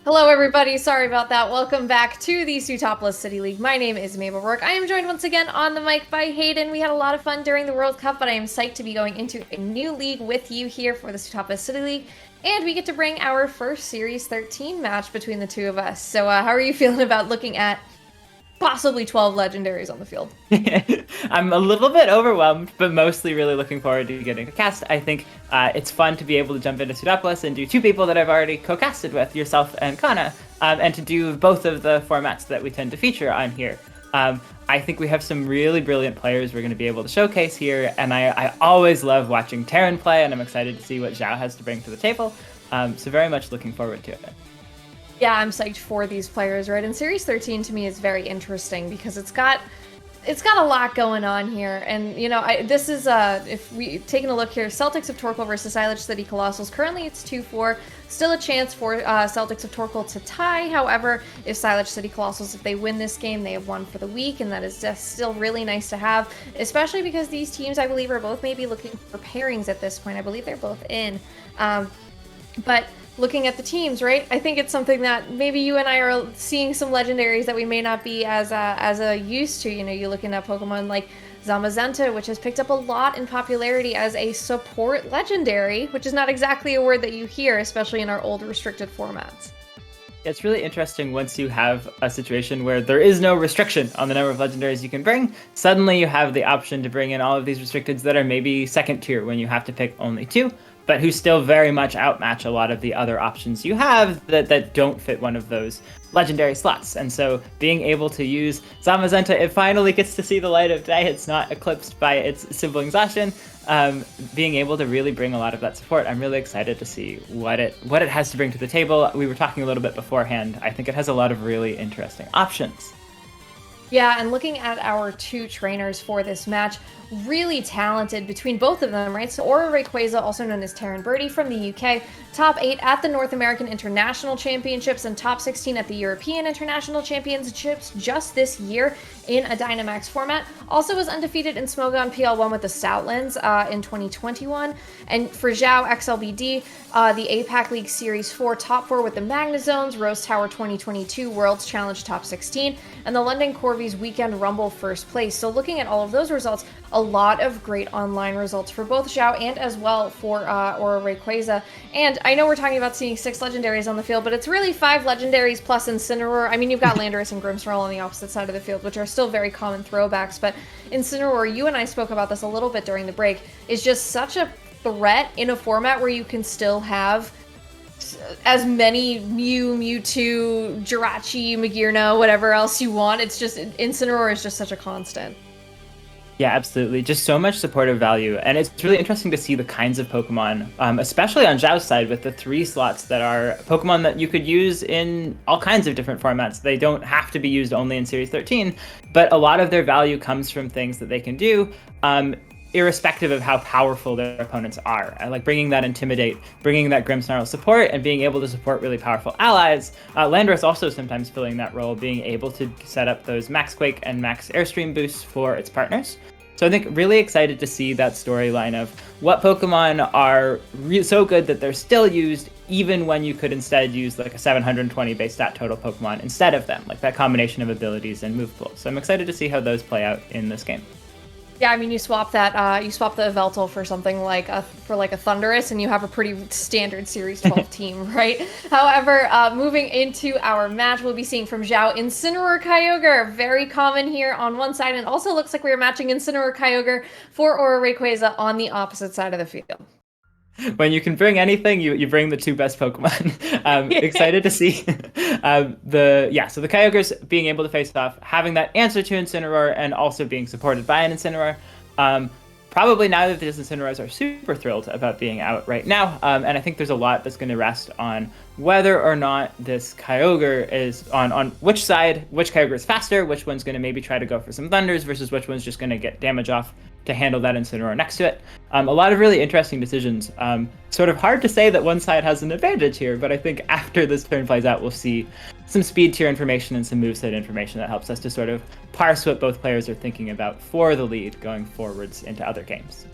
Hello, everybody. Sorry about that. Welcome back to the Sootopolis City League. My name is Mabel Rourke. I am joined once again on the mic by Hayden. We had a lot of fun during the World Cup, but I am psyched to be going into a new league with you here for the Sootopolis City League. And we get to bring our first Series 13 match between the two of us. So how are you feeling about looking at possibly 12 legendaries on the field? I'm a little bit overwhelmed, but mostly really looking forward to getting to cast. I think it's fun to be able to jump into Sootopolis and do two people that I've already co-casted with, yourself and Kana, and to do both of the formats that we tend to feature on here. I think we have some really brilliant players we're going to be able to showcase here, and I always love watching Terran play, and I'm excited to see what Zhao has to bring to the table. So very much looking forward to it. Yeah, I'm psyched for these players, right? And Series 13 to me is very interesting because it's got a lot going on here. And, you know, this is, if we taking a look here, Celtics of Torquil versus Silage City Colossals. Currently it's 2-4. Still a chance for Celtics of Torquil to tie. However, if Silage City Colossals, if they win this game, they have won for the week, and that is just still really nice to have, especially because these teams, I believe, are both maybe looking for pairings at this point. I believe they're both in. But looking at the teams, right? I think it's something that maybe you and I are seeing some legendaries that we may not be as used to. You know, you're looking at Pokemon like Zamazenta, which has picked up a lot in popularity as a support legendary, which is not exactly a word that you hear, especially in our old restricted formats. It's really interesting once you have a situation where there is no restriction on the number of legendaries you can bring. Suddenly you have the option to bring in all of these restricteds that are maybe second tier when you have to pick only two, but who still very much outmatch a lot of the other options you have that don't fit one of those legendary slots. And so being able to use Zamazenta, it finally gets to see the light of day. It's not eclipsed by its simple exhaustion. Being able to really bring a lot of that support, I'm really excited to see what it has to bring to the table. We were talking a little bit beforehand. I think it has a lot of really interesting options. Yeah, and looking at our two trainers for this match, really talented between both of them, right? So AuraRayquaza, also known as Terran Birdie from the UK, top 8 at the North American International Championships and top 16 at the European International Championships just this year in a Dynamax format. Also was undefeated in Smogon PL1 with the Stoutlands in 2021. And for Zhao XLBD, the APAC League Series 4 top 4 with the Magnazones, Rose Tower 2022 Worlds Challenge top 16, and the London Corvies Weekend Rumble first place. So looking at all of those results, a lot of great online results for both Zhao and as well for AuraRayquaza. And I know we're talking about seeing 6 legendaries on the field, but it's really 5 legendaries plus Incineroar. I mean, you've got Landorus and Grimmsnarl on the opposite side of the field, which are still very common throwbacks, but Incineroar, you and I spoke about this a little bit during the break, is just such a threat in a format where you can still have as many Mew, Mewtwo, Jirachi, Magearna, whatever else you want. It's just, Incineroar is just such a constant. Yeah, absolutely. Just so much supportive value. And it's really interesting to see the kinds of Pokemon, especially on Zhao's side with the 3 slots that are Pokemon that you could use in all kinds of different formats. They don't have to be used only in Series 13, but a lot of their value comes from things that they can do, irrespective of how powerful their opponents are. Like bringing that Intimidate, bringing that Grimmsnarl support, and being able to support really powerful allies. Landorus also sometimes filling that role, being able to set up those Max Quake and Max Airstream boosts for its partners. So I think really excited to see that storyline of what Pokemon are so good that they're still used, even when you could instead use like a 720 base stat total Pokemon instead of them, like that combination of abilities and move pool. So I'm excited to see how those play out in this game. Yeah, I mean, you swap that, you swap the Yveltal for something like a Thundurus, and you have a pretty standard Series 12 team, right? However, moving into our match, we'll be seeing from Zhao Incineroar Kyogre, very common here on one side, and also looks like we are matching Incineroar Kyogre for AuraRayquaza on the opposite side of the field. When you can bring anything, you bring the 2 best Pokemon. Excited to see so the Kyogre's being able to face off, having that answer to Incineroar, and also being supported by an Incineroar. Probably neither of these Incineroars are super thrilled about being out right now, and I think there's a lot that's going to rest on whether or not this Kyogre is on which side, which Kyogre is faster, which one's going to maybe try to go for some Thunders versus which one's just going to get damage off to handle that Incineroar next to it. A lot of really interesting decisions. Sort of hard to say that one side has an advantage here, but I think after this turn plays out, we'll see some speed tier information and some moveset information that helps us to sort of parse what both players are thinking about for the lead going forwards into other games.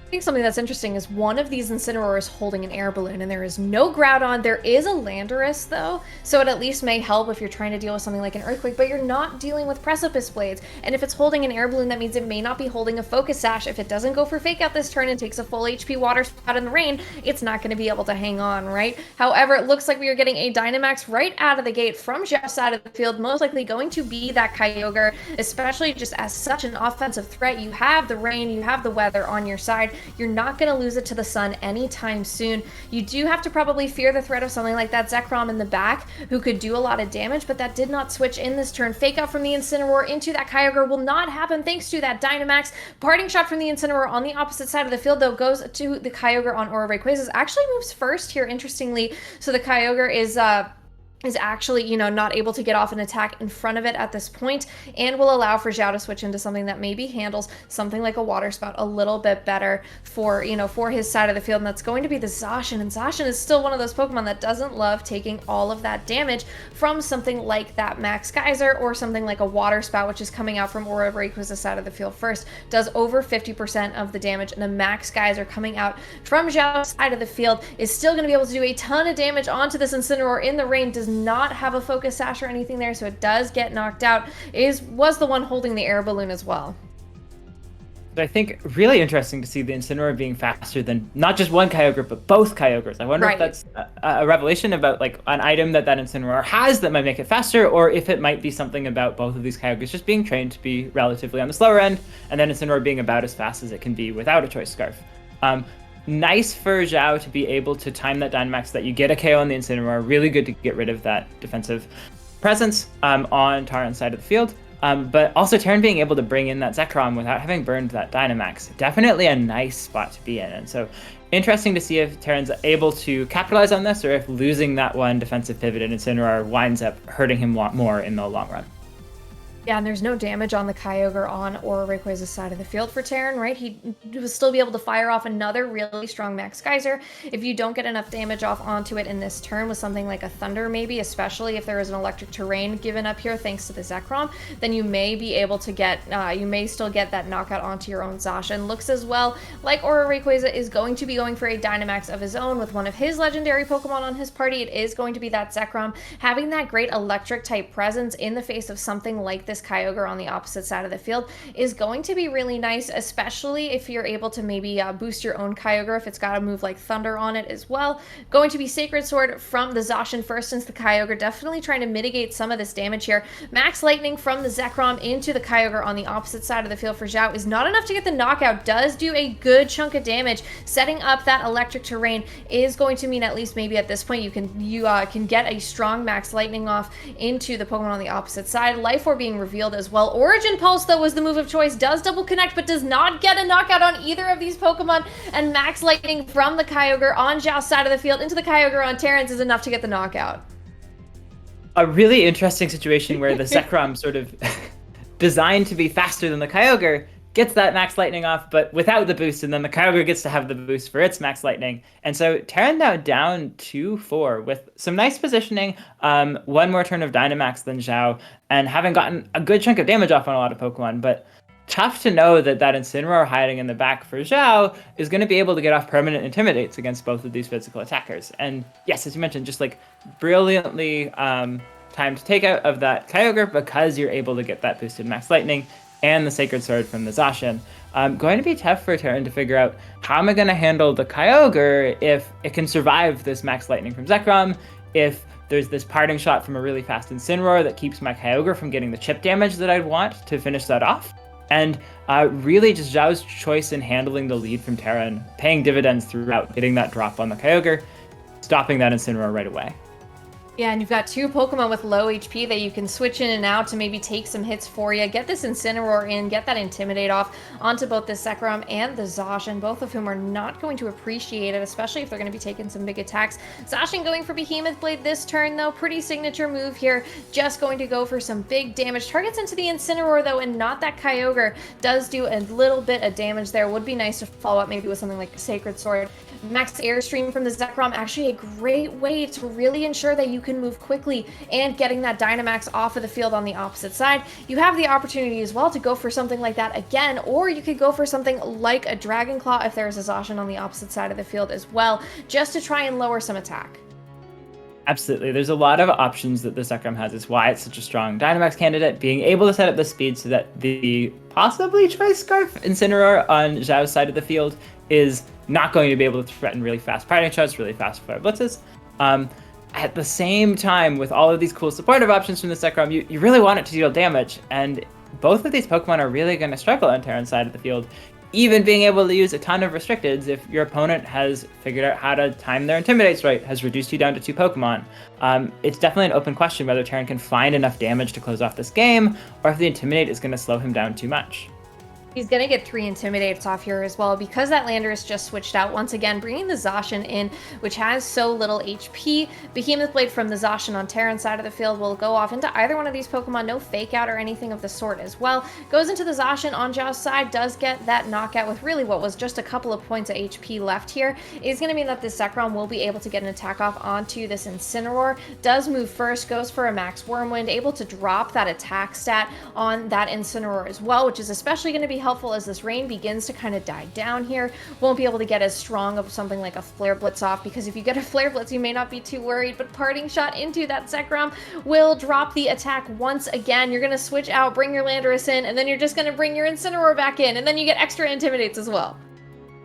I think something that's interesting is one of these Incineroars holding an air balloon, and there is no Groudon. There is a Landorus, though, so it at least may help if you're trying to deal with something like an Earthquake, but you're not dealing with Precipice Blades. And if it's holding an air balloon, that means it may not be holding a Focus Sash. If it doesn't go for Fake Out this turn and takes a full HP Water Spout in the rain, it's not going to be able to hang on, right? However, it looks like we are getting a Dynamax right out of the gate from Zhao's side of the field, most likely going to be that Kyogre, especially just as such an offensive threat. You have the rain, you have the weather on your side. You're not going to lose it to the sun anytime soon. You do have to probably fear the threat of something like that Zekrom in the back, who could do a lot of damage, but that did not switch in this turn. Fake Out from the Incineroar into that Kyogre will not happen thanks to that Dynamax. Parting Shot from the Incineroar on the opposite side of the field, though, goes to the Kyogre on AuraRayquaza. Actually moves first here, interestingly, so the Kyogre is actually, you know, not able to get off an attack in front of it at this point, and will allow for Zhao to switch into something that maybe handles something like a Water Spout a little bit better for, you know, for his side of the field, and that's going to be the Zacian. And Zacian is still one of those Pokemon that doesn't love taking all of that damage from something like that Max Geyser or something like a Water Spout, which is coming out from AuraRayquaza's side of the field first. Does over 50% of the damage, and a Max Geyser coming out from Zhao's side of the field is still going to be able to do a ton of damage onto this Incineroar in the rain. Does not have a Focus Sash or anything there, so it does get knocked out. Was the one holding the air balloon as well. So I think really interesting to see the Incineroar being faster than not just one Kyogre, but both Kyogres. I wonder if that's a revelation about like an item that Incineroar has that might make it faster, or if it might be something about both of these Kyogres just being trained to be relatively on the slower end, and then Incineroar being about as fast as it can be without a Choice Scarf. Nice for Zhao to be able to time that Dynamax, that you get a KO on the Incineroar. Really good to get rid of that defensive presence on Terran's side of the field. But also Terran being able to bring in that Zekrom without having burned that Dynamax. Definitely a nice spot to be in. And so interesting to see if Terran's able to capitalize on this, or if losing that one defensive pivot in Incineroar winds up hurting him a lot more in the long run. Yeah, and there's no damage on the Kyogre on AuraRayquaza's side of the field for Terran, right? He will still be able to fire off another really strong Max Geyser. If you don't get enough damage off onto it in this turn with something like a Thunder maybe, especially if there is an Electric Terrain given up here thanks to the Zekrom, then you may be able to get, you may still get that knockout onto your own Zacian. Looks as well like AuraRayquaza is going to be going for a Dynamax of his own with one of his legendary Pokemon on his party. It is going to be that Zekrom. Having that great electric type presence in the face of something like this Kyogre on the opposite side of the field is going to be really nice, especially if you're able to maybe boost your own Kyogre if it's got a move like Thunder on it as well. Going to be Sacred Sword from the Zacian first, since the Kyogre definitely trying to mitigate some of this damage here. Max Lightning from the Zekrom into the Kyogre on the opposite side of the field for Zhao is not enough to get the knockout. Does do a good chunk of damage. Setting up that Electric Terrain is going to mean, at least maybe at this point, you can get a strong Max Lightning off into the Pokemon on the opposite side. Life Orb being revealed as well. Origin Pulse, though, was the move of choice. Does double connect, but does not get a knockout on either of these Pokemon. And Max Lightning from the Kyogre on Zhao's side of the field into the Kyogre on Terran's is enough to get the knockout. A really interesting situation where the Zekrom sort of designed to be faster than the Kyogre gets that Max Lightning off, but without the boost, and then the Kyogre gets to have the boost for its Max Lightning. And so Terran now down 2-4 with some nice positioning, one more turn of Dynamax than Zhao, and having gotten a good chunk of damage off on a lot of Pokemon, but tough to know that Incineroar hiding in the back for Zhao is going to be able to get off permanent Intimidates against both of these physical attackers. And yes, as you mentioned, just like brilliantly timed takeout of that Kyogre, because you're able to get that boosted Max Lightning and the Sacred Sword from the Zacian. Going to be tough for Terran to figure out, how am I going to handle the Kyogre if it can survive this Max Lightning from Zekrom, if there's this Parting Shot from a really fast Incineroar that keeps my Kyogre from getting the chip damage that I'd want to finish that off. And really just Zhao's choice in handling the lead from Terran, paying dividends throughout, getting that drop on the Kyogre, stopping that Incineroar right away. Yeah, and you've got two Pokemon with low HP that you can switch in and out to maybe take some hits for you. Get this Incineroar in, get that Intimidate off onto both the Zekrom and the Zacian, both of whom are not going to appreciate it, especially if they're going to be taking some big attacks. Zacian going for Behemoth Blade this turn, though. Pretty signature move here. Just going to go for some big damage. Targets into the Incineroar, though, and not that Kyogre. Does do a little bit of damage there. Would be nice to follow up maybe with something like a Sacred Sword. Max Airstream from the Zekrom, actually a great way to really ensure that you can move quickly and getting that Dynamax off of the field on the opposite side. You have the opportunity as well to go for something like that again, or you could go for something like a Dragon Claw if there's a Zacian on the opposite side of the field as well, just to try and lower some attack. Absolutely. There's a lot of options that the Zekrom has. Is why it's such a strong Dynamax candidate. Being able to set up the speed so that the possibly Choice Scarf Incineroar on Zhao's side of the field is not going to be able to threaten really fast parting shots, really fast flare blitzes. At the same time, with all of these cool supportive options from the Zekrom, you really want it to deal damage. And both of these Pokemon are really going to struggle on Terran's side of the field. Even being able to use a ton of restricteds if your opponent has figured out how to time their Intimidates right, has reduced you down to 2 Pokemon. It's definitely an open question whether Terran can find enough damage to close off this game, or if the Intimidate is going to slow him down too much. He's going to get 3 Intimidates off here as well because that Landorus just switched out once again, bringing the Zacian in, which has so little HP. Behemoth Blade from the Zacian on Terran's side of the field will go off into either one of these Pokemon. No Fake Out or anything of the sort as well. Goes into the Zacian on Zhao's side, does get that knockout with really what was just a couple of points of HP left here. Is going to mean that this Zekrom will be able to get an attack off onto this Incineroar. Does move first, goes for a Max Wormwind, able to drop that attack stat on that Incineroar as well, which is especially going to be helpful as this rain begins to kind of die down here. Won't be able to get as strong of something like a Flare Blitz off, because if you get a Flare Blitz, you may not be too worried, but Parting Shot into that Zekrom will drop the attack once again. You're going to switch out, bring your Landorus in, and then you're just going to bring your Incineroar back in, and then you get extra Intimidates as well.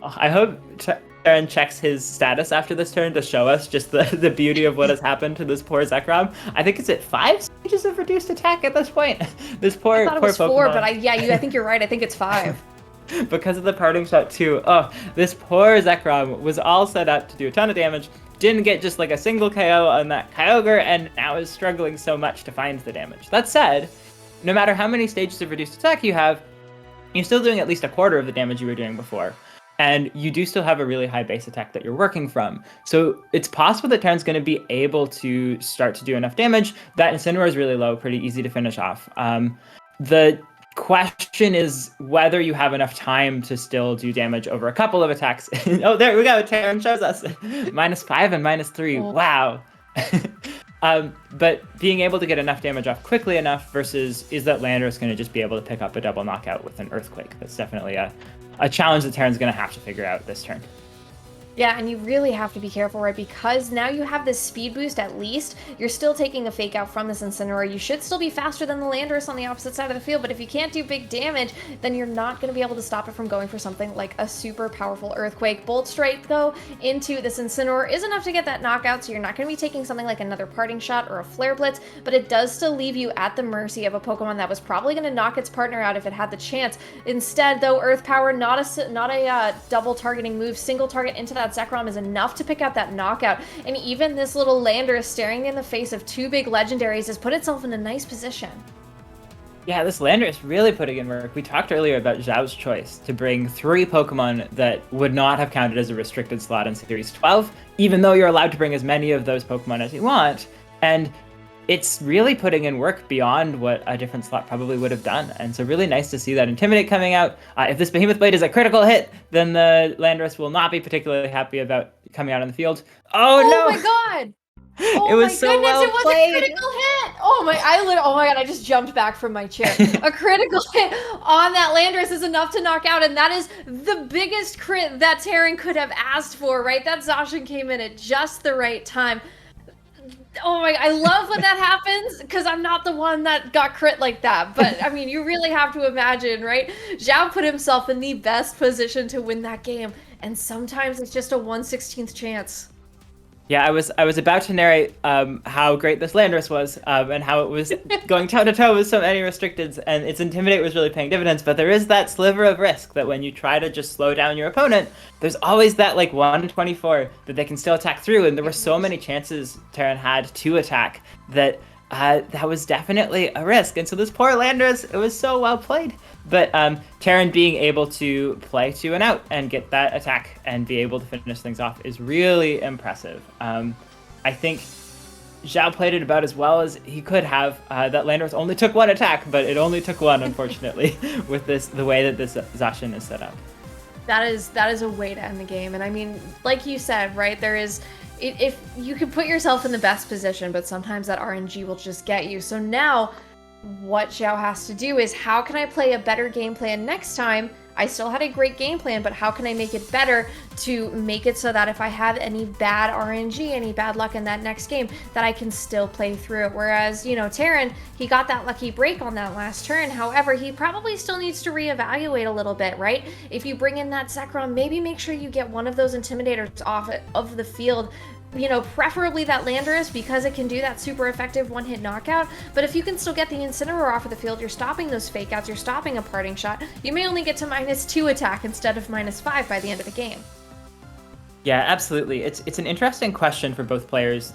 I hope Terran checks his status after this turn to show us just the beauty of what has happened to this poor Zekrom. I think it's at 5 stages of reduced attack at this point. This poor, I thought it was poor 4, Pokemon. but I think you're right. I think it's 5. Because of the Parting Shot too. Oh, this poor Zekrom was all set up to do a ton of damage, didn't get just like a single KO on that Kyogre, and now is struggling so much to find the damage. That said, no matter how many stages of reduced attack you have, you're still doing at least a quarter of the damage you were doing before. And you do still have a really high base attack that you're working from. So it's possible that Terran's going to be able to start to do enough damage. That Incineroar is really low, pretty easy to finish off. The question is whether you have enough time to still do damage over a couple of attacks. Oh, there we go. Terran shows us. -5 and -3. Oh. Wow. But being able to get enough damage off quickly enough versus is that Landorus going to just be able to pick up a double knockout with an Earthquake? That's definitely a challenge that Terran's going to have to figure out this turn. Yeah, and you really have to be careful, right? Because now you have this speed boost at least. You're still taking a Fake Out from this Incineroar. You should still be faster than the Landorus on the opposite side of the field, but if you can't do big damage, then you're not going to be able to stop it from going for something like a super powerful Earthquake. Bolt Strike, though, into this Incineroar is enough to get that knockout, so you're not going to be taking something like another Parting Shot or a Flare Blitz, but it does still leave you at the mercy of a Pokemon that was probably going to knock its partner out if it had the chance. Instead, though, Earth Power, not a double targeting move, single target into that Zekrom is enough to pick out that knockout, and even this little Landorus staring in the face of 2 big legendaries has put itself in a nice position. Yeah, this Landorus really putting in work. We talked earlier about Zhao's choice to bring 3 Pokemon that would not have counted as a restricted slot in Series 12, even though you're allowed to bring as many of those Pokemon as you want, and it's really putting in work beyond what a different slot probably would have done. And so really nice to see that Intimidate coming out. If this Behemoth Blade is a critical hit, then the Landorus will not be particularly happy about coming out on the field. Oh no! Oh my god! Oh it was my so goodness, well it was played. a critical hit! Oh my god, I just jumped back from my chair. A critical hit on that Landorus is enough to knock out, and that is the biggest crit that Terran could have asked for, right? That Zacian came in at just the right time. Oh my, I love when that happens, because I'm not the one that got crit like that. But, I mean, you really have to imagine, right? Zhao put himself in the best position to win that game, and sometimes it's just a 1/16th chance. Yeah, I was about to narrate how great this Landorus was and how it was going toe-to-toe with so many restricteds, and its Intimidate was really paying dividends, but there is that sliver of risk that when you try to just slow down your opponent, there's always that like 1/24 that they can still attack through, and there were so many chances Terran had to attack that that was definitely a risk. And so this poor Landorus, it was so well played. But Terran being able to play 2 and out and get that attack and be able to finish things off is really impressive. I think Zhao played it about as well as he could have. That Landorus only took 1 attack, but it only took 1, unfortunately, with the way that this Zacian is set up. That is a way to end the game. And I mean, like you said, right, there is if you can put yourself in the best position, but sometimes that RNG will just get you. So now what Xiao has to do is, how can I play a better game plan next time? I still had a great game plan, but how can I make it better to make it so that if I have any bad RNG, any bad luck in that next game, that I can still play through it? Whereas, you know, Terran, he got that lucky break on that last turn. However, he probably still needs to reevaluate a little bit, right? If you bring in that Zekrom, maybe make sure you get one of those Intimidators off of the field. You know, preferably that Landorus, because it can do that super effective one-hit knockout. But if you can still get the Incineroar off of the field, you're stopping those fake outs, you're stopping a parting shot. You may only get to -2 attack instead of -5 by the end of the game. Yeah, absolutely. It's an interesting question for both players.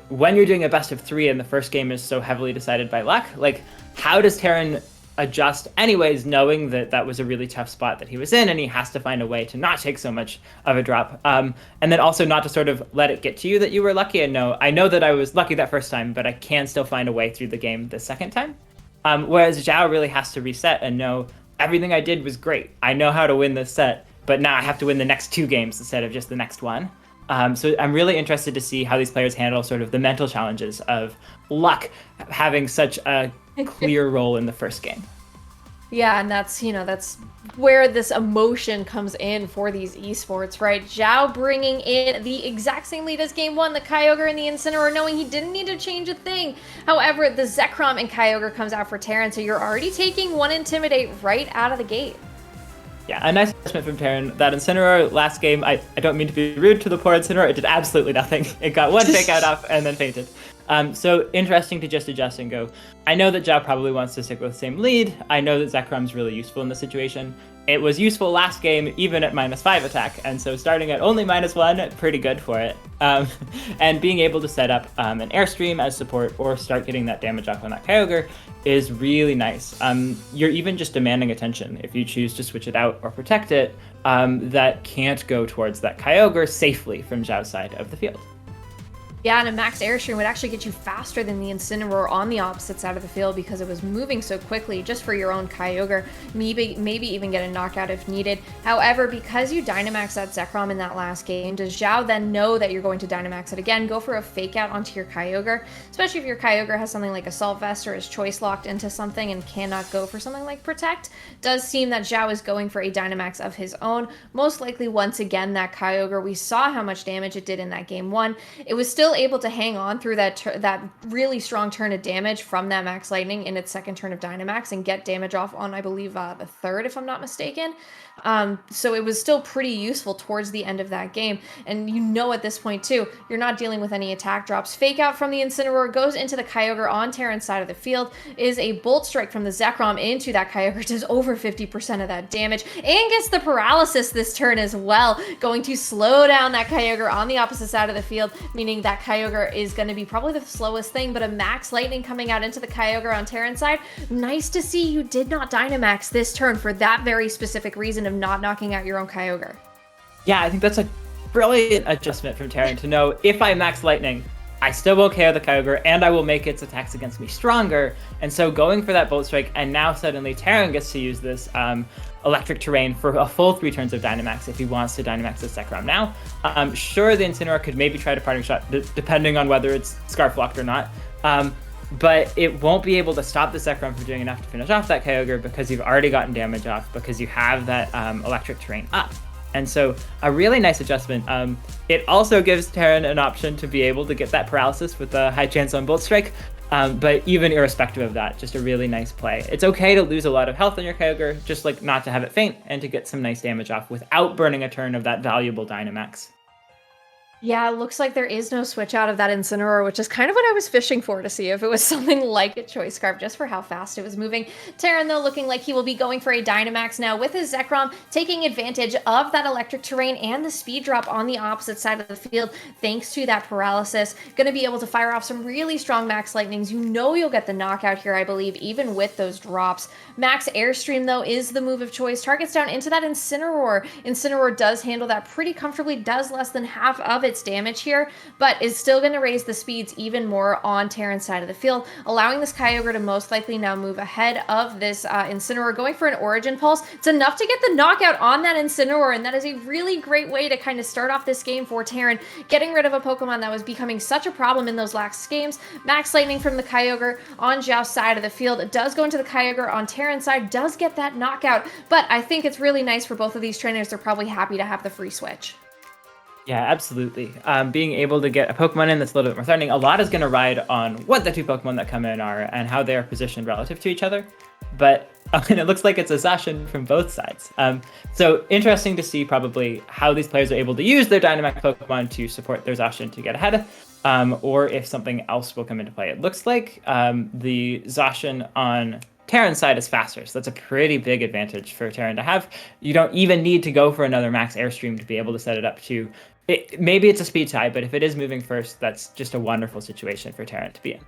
When you're doing a best of 3 and the first game is so heavily decided by luck, like, how does Terran adjust anyways, knowing that that was a really tough spot that he was in, and he has to find a way to not take so much of a drop, and then also not to sort of let it get to you that you were lucky, and I know that I was lucky that first time, but I can still find a way through the game the second time. Whereas Xiao really has to reset and know everything I did was great. I know how to win this set, but now I have to win the next 2 games instead of just the next one. So I'm really interested to see how these players handle sort of the mental challenges of luck having such a clear role in the first game. Yeah, and that's, you know, that's where this emotion comes in for these esports, right? Xiao bringing in the exact same lead as game 1, the Kyogre and the Incineroar, knowing he didn't need to change a thing. However, the Zekrom and Kyogre comes out for Terran, so you're already taking 1 Intimidate right out of the gate. Yeah, a nice assessment from Terran. That Incineroar last game, I don't mean to be rude to the poor Incineroar, it did absolutely nothing. It got 1 fake out off and then fainted. So interesting to just adjust and go. I know that Xiao probably wants to stick with the same lead. I know that Zekrom's really useful in this situation. It was useful last game, even at -5 attack, and so starting at only -1, pretty good for it. And being able to set up an Airstream as support or start getting that damage off on that Kyogre is really nice. You're even just demanding attention if you choose to switch it out or protect it, that can't go towards that Kyogre safely from Xiao's side of the field. Yeah, and a max Airstream would actually get you faster than the Incineroar on the opposite side of the field because it was moving so quickly just for your own Kyogre, maybe even get a knockout if needed. However, because you Dynamax that Zekrom in that last game, does Xiao then know that you're going to Dynamax it again, go for a fake out onto your Kyogre, especially if your Kyogre has something like Assault Vest or is choice locked into something and cannot go for something like Protect? Does seem that Xiao is going for a Dynamax of his own. Most likely, once again, that Kyogre, we saw how much damage it did in that game 1. It was still able to hang on through that really strong turn of damage from that Max Lightning in its second turn of Dynamax and get damage off on, I believe, the third, if I'm not mistaken. So it was still pretty useful towards the end of that game. And you know at this point, too, you're not dealing with any attack drops. Fake out from the Incineroar goes into the Kyogre on Terran's side of the field, is a Bolt Strike from the Zekrom into that Kyogre, does over 50% of that damage, and gets the Paralysis this turn as well, going to slow down that Kyogre on the opposite side of the field, meaning that Kyogre is going to be probably the slowest thing, but a Max Lightning coming out into the Kyogre on Terran's side. Nice to see you did not Dynamax this turn for that very specific reason of not knocking out your own Kyogre. Yeah, I think that's a brilliant adjustment from Terran to know if I Max Lightning, I still won't KO the Kyogre, and I will make its attacks against me stronger. And so going for that Bolt Strike, and now suddenly Terran gets to use this Electric Terrain for a full 3 turns of Dynamax if he wants to Dynamax the Zekrom now. Sure, the Incineroar could maybe try to Parting Shot, depending on whether it's Scarf Locked or not. But it won't be able to stop the Zekrom from doing enough to finish off that Kyogre because you've already gotten damage off, because you have that Electric Terrain up. And so a really nice adjustment. It also gives Terran an option to be able to get that Paralysis with a high chance on Bolt Strike. But even irrespective of that, just a really nice play. It's okay to lose a lot of health on your Kyogre, just like not to have it faint and to get some nice damage off without burning a turn of that valuable Dynamax. Yeah, it looks like there is no switch out of that Incineroar, which is kind of what I was fishing for, to see if it was something like a Choice Scarf, just for how fast it was moving. Terran, though, looking like he will be going for a Dynamax now with his Zekrom, taking advantage of that Electric Terrain and the speed drop on the opposite side of the field, thanks to that Paralysis. Going to be able to fire off some really strong Max Lightnings. You know you'll get the knockout here, I believe, even with those drops. Max Airstream, though, is the move of choice. Targets down into that Incineroar. Incineroar does handle that pretty comfortably, does less than half of its damage here, but is still going to raise the speeds even more on Terran's side of the field, allowing this Kyogre to most likely now move ahead of this Incineroar, going for an Origin Pulse. It's enough to get the knockout on that Incineroar, and that is a really great way to kind of start off this game for Terran, getting rid of a Pokemon that was becoming such a problem in those last games. Max Lightning from the Kyogre on Zhao's side of the field. It does go into the Kyogre on Terran's side, does get that knockout, but I think it's really nice for both of these trainers. They're probably happy to have the free switch. Yeah, absolutely. Being able to get a Pokemon in that's a little bit more threatening, a lot is going to ride on what the two Pokemon that come in are and how they are positioned relative to each other. But and it looks like it's a Zacian from both sides. So interesting to see probably how these players are able to use their Dynamax Pokemon to support their Zacian to get ahead, or if something else will come into play. It looks like the Zacian on Terran's side is faster, so that's a pretty big advantage for Terran to have. You don't even need to go for another max airstream to be able to set it up to... maybe it's a speed tie, but if it is moving first, that's just a wonderful situation for Terran to be in.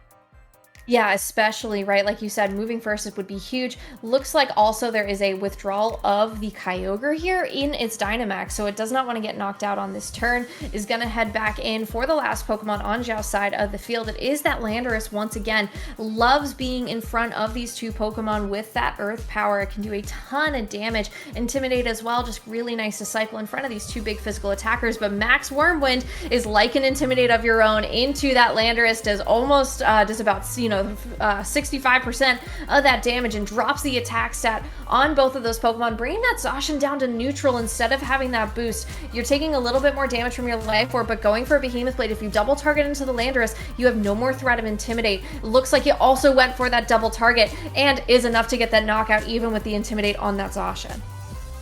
Yeah, especially, right, like you said, moving first it would be huge. Looks like also there is a withdrawal of the Kyogre here in its Dynamax, so it does not want to get knocked out on this turn. Is going to head back in for the last Pokemon on Zhao's side of the field. It is that Landorus once again. Loves being in front of these two Pokemon with that Earth power. It can do a ton of damage. Intimidate as well, just really nice to cycle in front of these two big physical attackers, but Max Wormwind is like an Intimidate of your own into that Landorus, does almost, just about, 65% of that damage and drops the attack stat on both of those Pokemon, bringing that Zacian down to neutral instead of having that boost. You're taking a little bit more damage from your Life Orb, but going for a Behemoth Blade, if you double target into the Landorus, you have no more threat of Intimidate. It looks like you also went for that double target and is enough to get that knockout even with the Intimidate on that Zacian.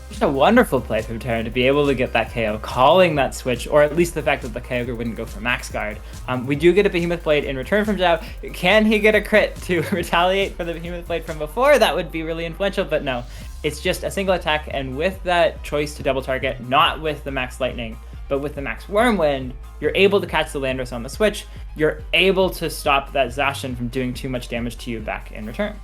Just a wonderful play from Terran to be able to get that KO, calling that switch, or at least the fact that the Kyogre wouldn't go for Max Guard. We do get a Behemoth Blade in return from Zhao. Can he get a crit to retaliate for the Behemoth Blade from before? That would be really influential, but no. It's just a single attack, and with that choice to double target, not with the Max Lightning, but with the Max Wormwind, you're able to catch the Landorus on the switch. You're able to stop that Zacian from doing too much damage to you back in return.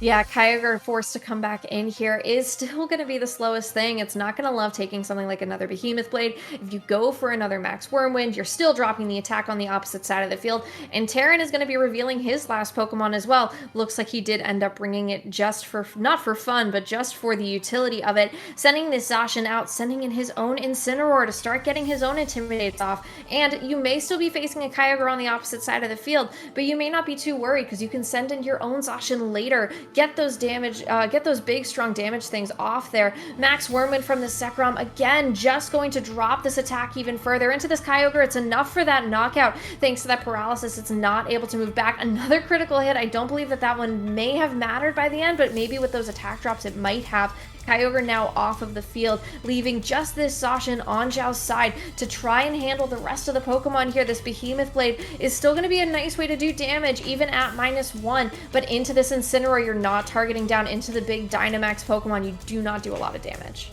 Yeah, Kyogre forced to come back in here is still going to be the slowest thing. It's not going to love taking something like another Behemoth Blade. If you go for another Max Wormwind, you're still dropping the attack on the opposite side of the field. And Terran is going to be revealing his last Pokemon as well. Looks like he did end up bringing it just for, not for fun, but just for the utility of it. Sending this Zacian out, sending in his own Incineroar to start getting his own Intimidates off. And you may still be facing a Kyogre on the opposite side of the field, but you may not be too worried because you can send in your own Zacian later. Get those damage, get those big strong damage things off there. Max Wormwind from the Zekrom, again, just going to drop this attack even further into this Kyogre. It's enough for that knockout. Thanks to that paralysis, it's not able to move back. Another critical hit. I don't believe that one may have mattered by the end, but maybe with those attack drops, it might have. Kyogre now off of the field, leaving just this Zacian on Zhao's side to try and handle the rest of the Pokemon here. This Behemoth Blade is still going to be a nice way to do damage, even at -1, but into this Incineroar, you're not targeting down into the big Dynamax Pokemon. You do not do a lot of damage.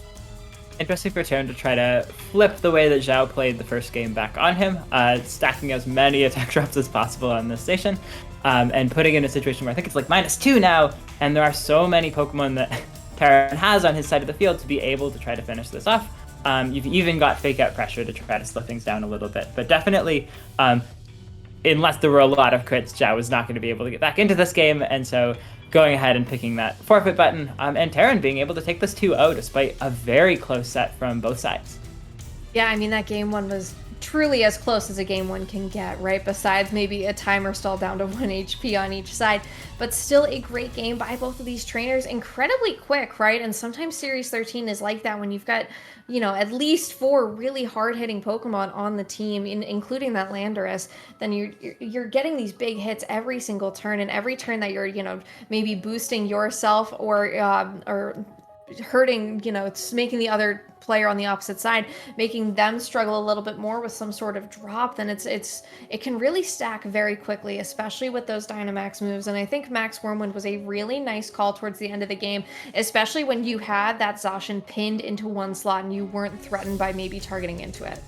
Interesting for Terran to try to flip the way that Zhao played the first game back on him, stacking as many attack drops as possible on this station, and putting in a situation where I think it's like -2 now, and there are so many Pokemon that Terran has on his side of the field to be able to try to finish this off. You've even got fake out pressure to try to slow things down a little bit, but definitely, unless there were a lot of crits, Zhao was not going to be able to get back into this game, and so going ahead and picking that forfeit button, and Terran being able to take this 2-0 despite a very close set from both sides. Yeah, I mean, that game one was truly as close as a game one can get, right? Besides maybe a timer stall down to 1 HP on each side, but still a great game by both of these trainers. Incredibly quick, right? And sometimes Series 13 is like that when you've got, at least 4 really hard-hitting Pokemon on the team, including that Landorus. Then you're getting these big hits every single turn, and every turn that you're, maybe boosting yourself or hurting, it's making the other player on the opposite side, making them struggle a little bit more with some sort of drop, then it can really stack very quickly, especially with those Dynamax moves. And I think Max Wormwind was a really nice call towards the end of the game, especially when you had that Zacian pinned into one slot and you weren't threatened by maybe targeting into it.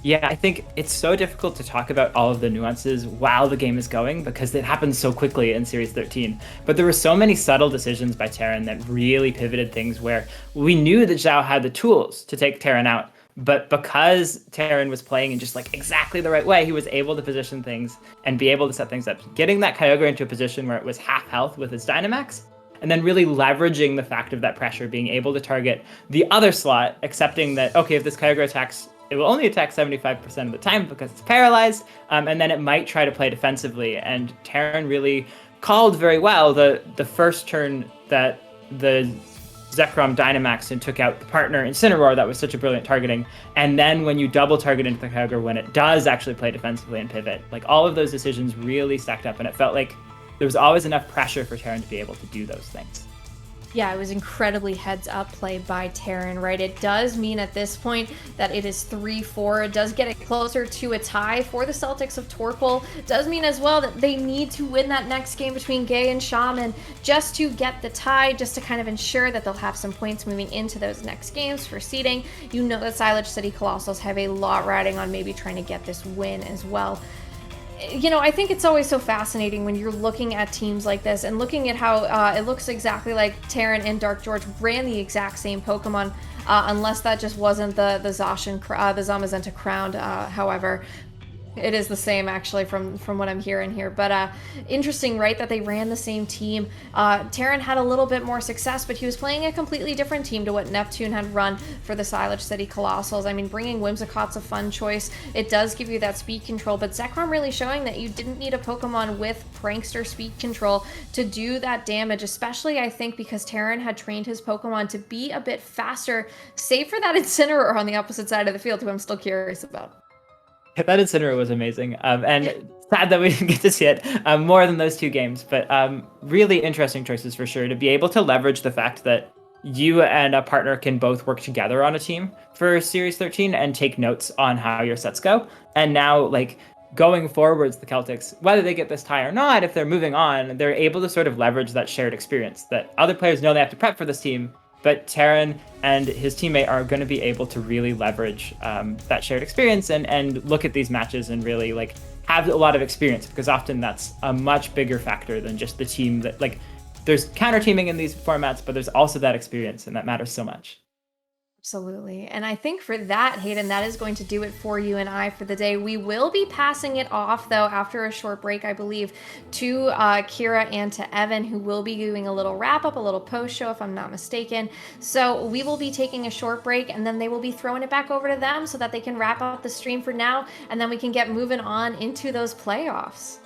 Yeah, I think it's so difficult to talk about all of the nuances while the game is going because it happens so quickly in Series 13. But there were so many subtle decisions by Terran that really pivoted things where we knew that Zhao had the tools to take Terran out, But because Terran was playing in just like exactly the right way, he was able to position things and be able to set things up, getting that Kyogre into a position where it was half health with his Dynamax, and then really leveraging the fact of that pressure, being able to target the other slot, accepting that, okay, if this Kyogre attacks, it will only attack 75% of the time because it's paralyzed, and then it might try to play defensively. And Terran really called very well the first turn that the Zekrom Dynamax and took out the partner Incineroar. That was such a brilliant targeting. And then when you double target into the Kyogre, when it does actually play defensively and pivot, like all of those decisions really stacked up, and it felt like there was always enough pressure for Terran to be able to do those things. Yeah, it was incredibly heads-up play by Terran, right? It does mean at this point that it is 3-4. It does get it closer to a tie for the Celtics of Torkoal. It does mean as well that they need to win that next game between Gay and Shaman just to get the tie, just to kind of ensure that they'll have some points moving into those next games for seeding. You know that Silage City Colossals have a lot riding on maybe trying to get this win as well. You know, I think it's always so fascinating when you're looking at teams like this and looking at how it looks exactly like Terran and Dark George ran the exact same Pokemon, unless that just wasn't the Zamazenta Crowned, however. It is the same, actually, from what I'm hearing here. But interesting, right, that they ran the same team. Terran had a little bit more success, but he was playing a completely different team to what Neptune had run for the Silage City Colossals. I mean, bringing Whimsicott's a fun choice. It does give you that speed control, but Zekrom really showing that you didn't need a Pokemon with Prankster speed control to do that damage, especially, I think, because Terran had trained his Pokemon to be a bit faster, save for that Incineroar on the opposite side of the field, who I'm still curious about. That Incineroar was amazing, and sad that we didn't get to see it more than those two games, but really interesting choices for sure, to be able to leverage the fact that you and a partner can both work together on a team for Series 13 and take notes on how your sets go. And now, like, going forwards, the Celtics, whether they get this tie or not, if they're moving on, they're able to sort of leverage that shared experience that other players know they have to prep for this team, but Terran and his teammate are going to be able to really leverage that shared experience and look at these matches and really like have a lot of experience, because often that's a much bigger factor than just the team that, like, there's counter teaming in these formats, but there's also that experience, and that matters so much. Absolutely. And I think for that, Hayden, that is going to do it for you and I for the day. We will be passing it off, though, after a short break, I believe, to Kira and to Evan, who will be doing a little wrap-up, a little post-show, if I'm not mistaken. So we will be taking a short break, and then they will be throwing it back over to them so that they can wrap up the stream for now, and then we can get moving on into those playoffs.